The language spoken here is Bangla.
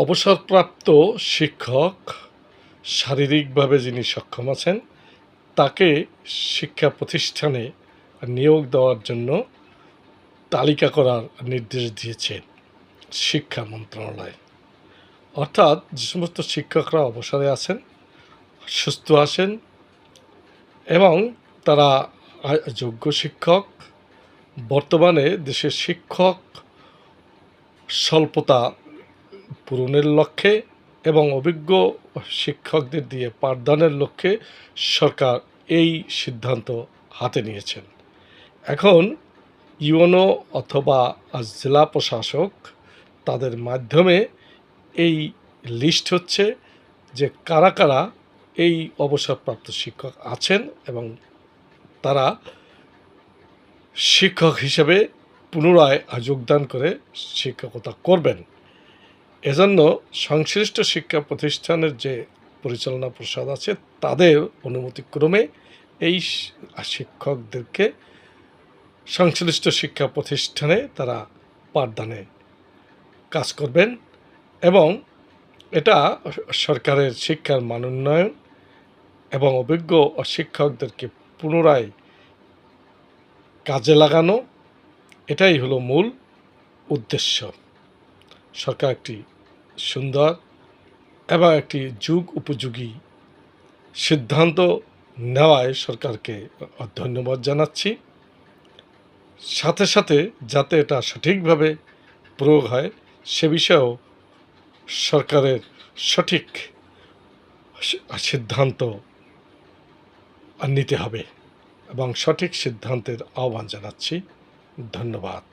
অবসরপ্রাপ্ত শিক্ষক শারীরিকভাবে যিনি সক্ষম আছেন তাকে শিক্ষা প্রতিষ্ঠানে নিয়োগ দেওয়ার জন্য তালিকা করার নির্দেশ দিয়েছে শিক্ষা মন্ত্রণালয়। অর্থাৎ যে সমস্ত শিক্ষকরা অবসরে আছেন, সুস্থ আছেন এবং তারা যোগ্য শিক্ষক, বর্তমানে দেশের শিক্ষক স্বল্পতা পূরণের লক্ষ্যে এবং অভিজ্ঞ শিক্ষকদের দিয়ে পাঠদানের লক্ষ্যে সরকার এই সিদ্ধান্ত হাতে নিয়েছেন। এখন ইউনো অথবা জেলা প্রশাসক তাদের মাধ্যমে এই লিস্ট হচ্ছে যে কারা কারা এই অবসরপ্রাপ্ত শিক্ষক আছেন এবং তারা শিক্ষক হিসেবে পুনরায় যোগদান করে শিক্ষকতা করবেন। এজন্য সংশ্লিষ্ট শিক্ষা প্রতিষ্ঠানের যে পরিচালনা পর্ষদ আছে তাদের অনুমতিক্রমে এই শিক্ষকদেরকে সংশ্লিষ্ট শিক্ষা প্রতিষ্ঠানে তারা পাঠদানে কাজ করবেন এবং এটা সরকারের শিক্ষার মান উন্নয়ন এবং অভিজ্ঞ শিক্ষকদেরকে পুনরায় কাজে লাগানো, এটাই হলো মূল উদ্দেশ্য। সরকার একটি সুন্দর এবং একটি যুগ উপযোগী সিদ্ধান্ত নেওয়ায় সরকারকে ধন্যবাদ জানাচ্ছি। সাথে সাথে যাতে এটা সঠিকভাবে প্রয়োগ হয় সে বিষয়েও সরকারের সঠিক সিদ্ধান্ত নিতে হবে এবং সঠিক সিদ্ধান্তের আহ্বান জানাচ্ছি। ধন্যবাদ।